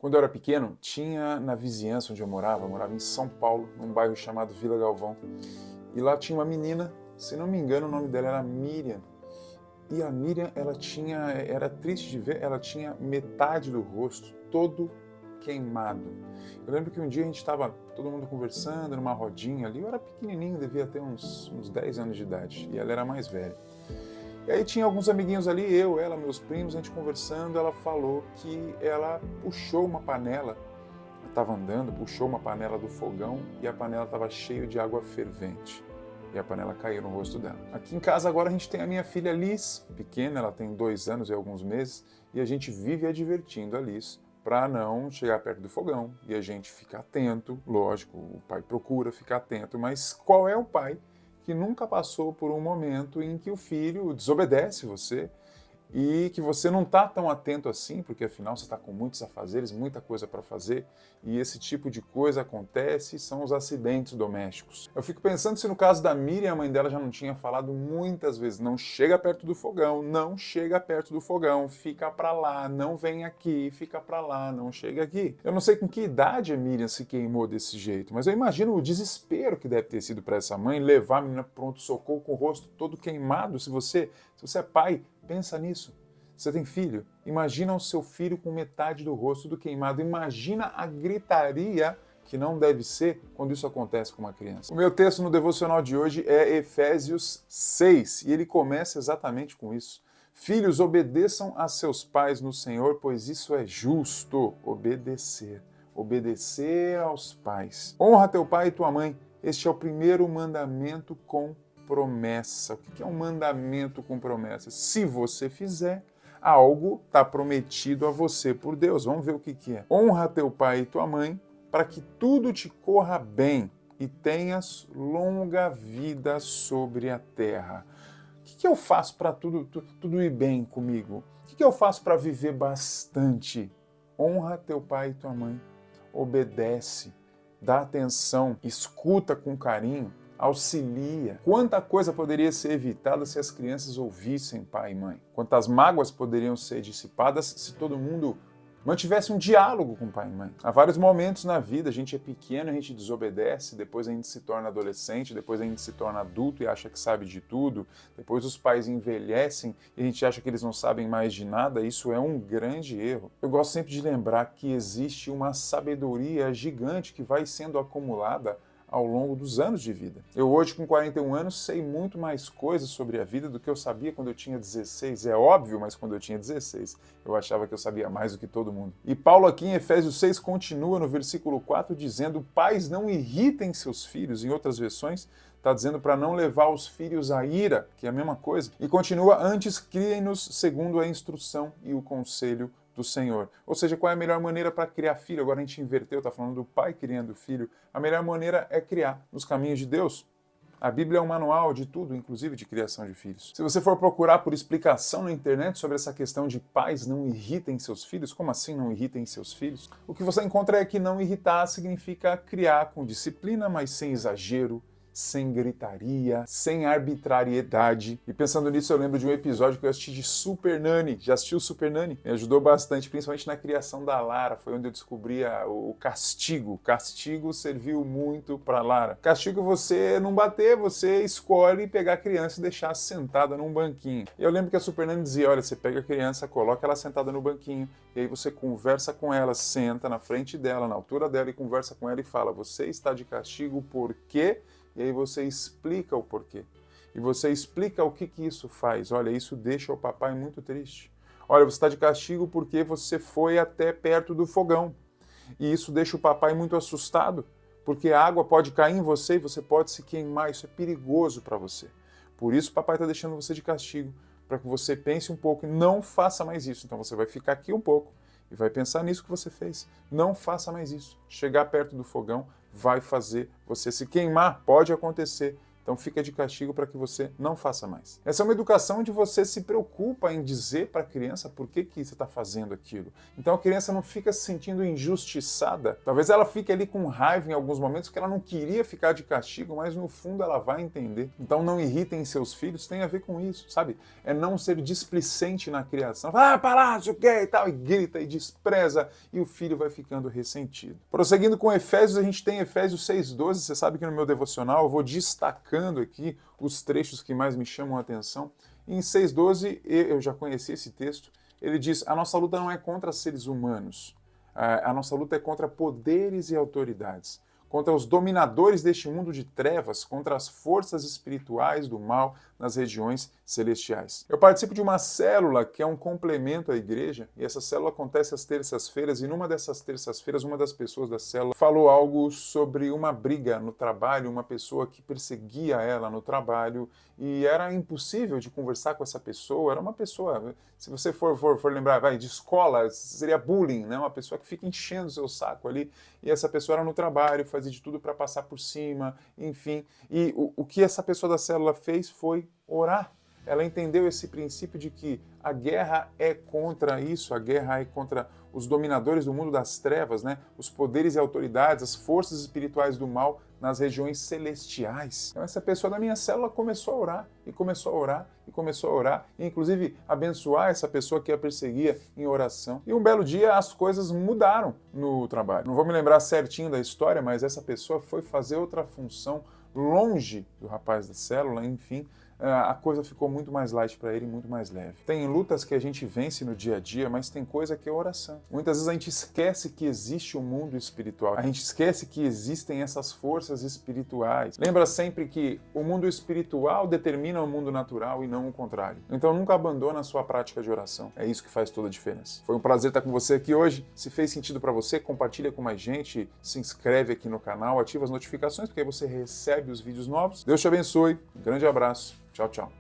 Quando eu era pequeno, tinha na vizinhança onde eu morava em São Paulo, num bairro chamado Vila Galvão. E lá tinha uma menina, se não me engano, o nome dela era Miriam. E a Miriam, era triste de ver, ela tinha metade do rosto todo queimado. Eu lembro que um dia a gente estava todo mundo conversando numa rodinha ali, eu era pequenininho, devia ter uns 10 anos de idade, e ela era mais velha. E aí tinha alguns amiguinhos ali, eu, ela, meus primos, a gente conversando, ela falou que ela puxou uma panela, estava andando, puxou uma panela do fogão e a panela estava cheia de água fervente. E a panela caiu no rosto dela. Aqui em casa agora a gente tem a minha filha Liz, pequena, ela tem 2 anos e alguns meses, e a gente vive advertindo a Liz para não chegar perto do fogão. E a gente fica atento, lógico, o pai procura ficar atento, mas qual é o pai que nunca passou por um momento em que o filho desobedece você e que você não está tão atento assim, porque afinal você está com muitos afazeres, muita coisa para fazer, e esse tipo de coisa acontece, são os acidentes domésticos. Eu fico pensando se no caso da Miriam, a mãe dela já não tinha falado muitas vezes, não chega perto do fogão, não chega perto do fogão, fica para lá, não vem aqui, fica para lá, não chega aqui. Eu não sei com que idade a Miriam se queimou desse jeito, mas eu imagino o desespero que deve ter sido para essa mãe levar a menina pronto-socorro com o rosto todo queimado. Se você é pai, pensa nisso. Você tem filho? Imagina o seu filho com metade do rosto do queimado. Imagina a gritaria que não deve ser quando isso acontece com uma criança. O meu texto no devocional de hoje é Efésios 6 e ele começa exatamente com isso. Filhos, obedeçam a seus pais no Senhor, pois isso é justo. Obedecer. Obedecer aos pais. Honra teu pai e tua mãe. Este é o primeiro mandamento com promessa. O que é um mandamento com promessa? Se você fizer, algo está prometido a você por Deus. Vamos ver o que é. Honra teu pai e tua mãe para que tudo te corra bem e tenhas longa vida sobre a terra. O que eu faço para tudo ir bem comigo? O que eu faço para viver bastante? Honra teu pai e tua mãe. Obedece. Dá atenção. Escuta com carinho. Auxilia. Quanta coisa poderia ser evitada se as crianças ouvissem pai e mãe? Quantas mágoas poderiam ser dissipadas se todo mundo mantivesse um diálogo com pai e mãe? Há vários momentos na vida, a gente é pequeno, a gente desobedece, depois a gente se torna adolescente, depois a gente se torna adulto e acha que sabe de tudo, depois os pais envelhecem e a gente acha que eles não sabem mais de nada. Isso é um grande erro. Eu gosto sempre de lembrar que existe uma sabedoria gigante que vai sendo acumulada ao longo dos anos de vida. Eu hoje, com 41 anos, sei muito mais coisas sobre a vida do que eu sabia quando eu tinha 16. É óbvio, mas quando eu tinha 16, eu achava que eu sabia mais do que todo mundo. E Paulo aqui em Efésios 6 continua no versículo 4 dizendo: pais, não irritem seus filhos. Em outras versões, está dizendo para não levar os filhos à ira, que é a mesma coisa. E continua: antes criem-nos segundo a instrução e o conselho do Senhor. Ou seja, qual é a melhor maneira para criar filho? Agora a gente inverteu, está falando do pai criando filho. A melhor maneira é criar nos caminhos de Deus. A Bíblia é um manual de tudo, inclusive de criação de filhos. Se você for procurar por explicação na internet sobre essa questão de pais não irritem seus filhos, como assim não irritem seus filhos? O que você encontra é que não irritar significa criar com disciplina, mas sem exagero, sem gritaria, sem arbitrariedade. E pensando nisso, eu lembro de um episódio que eu assisti de Super Nanny. Já assistiu Super Nanny? Me ajudou bastante, principalmente na criação da Lara. Foi onde eu descobri o castigo. O castigo serviu muito para Lara. Castigo você não bater, você escolhe pegar a criança e deixar sentada num banquinho. E eu lembro que a Super Nanny dizia: olha, você pega a criança, coloca ela sentada no banquinho, e aí você conversa com ela, senta na frente dela, na altura dela, e conversa com ela e fala: você está de castigo por quê? E aí você explica o porquê. E você explica o que isso faz. Olha, isso deixa o papai muito triste. Olha, você está de castigo porque você foi até perto do fogão. E isso deixa o papai muito assustado, porque a água pode cair em você e você pode se queimar. Isso é perigoso para você. Por isso o papai está deixando você de castigo, para que você pense um pouco e não faça mais isso. Então você vai ficar aqui um pouco e vai pensar nisso que você fez. Não faça mais isso. Chegar perto do fogão vai fazer você se queimar. Pode acontecer Então fica de castigo para que você não faça mais. Essa é uma educação onde você se preocupa em dizer para a criança por que você está fazendo aquilo. Então a criança não fica se sentindo injustiçada. Talvez ela fique ali com raiva em alguns momentos porque ela não queria ficar de castigo, mas no fundo ela vai entender. Então não irritem seus filhos, tem a ver com isso, sabe? É não ser displicente na criação. Palácio, o que e tal, e grita e despreza, e o filho vai ficando ressentido. Prosseguindo com Efésios, a gente tem Efésios 6,12. Você sabe que no meu devocional eu vou destacando aqui os trechos que mais me chamam a atenção. Em 6,12, eu já conheci esse texto, ele diz: a nossa luta não é contra seres humanos, a nossa luta é contra poderes e autoridades, contra os dominadores deste mundo de trevas, contra as forças espirituais do mal nas regiões celestiais. Eu participo de uma célula que é um complemento à igreja, e essa célula acontece às terças-feiras, e numa dessas terças-feiras, uma das pessoas da célula falou algo sobre uma briga no trabalho, uma pessoa que perseguia ela no trabalho, e era impossível de conversar com essa pessoa. Era uma pessoa, se você for lembrar, de escola, seria bullying, né? Uma pessoa que fica enchendo o seu saco ali, e essa pessoa era no trabalho, fazia de tudo para passar por cima, enfim. E o que essa pessoa da célula fez foi orar. Ela entendeu esse princípio de que a guerra é contra isso, a guerra é contra os dominadores do mundo das trevas, né? Os poderes e autoridades, as forças espirituais do mal nas regiões celestiais. Então essa pessoa da minha célula começou a orar, e começou a orar, e começou a orar, e inclusive abençoar essa pessoa que a perseguia em oração. E um belo dia as coisas mudaram no trabalho. Não vou me lembrar certinho da história, mas essa pessoa foi fazer outra função longe do rapaz da célula, enfim, a coisa ficou muito mais light para ele, muito mais leve. Tem lutas que a gente vence no dia a dia, mas tem coisa que é oração. Muitas vezes a gente esquece que existe um mundo espiritual. A gente esquece que existem essas forças espirituais. Lembra sempre que o mundo espiritual determina o mundo natural e não o contrário. Então nunca abandona a sua prática de oração. É isso que faz toda a diferença. Foi um prazer estar com você aqui hoje. Se fez sentido para você, compartilha com mais gente, se inscreve aqui no canal, ativa as notificações, porque aí você recebe os vídeos novos. Deus te abençoe. Um grande abraço. Tchau, tchau.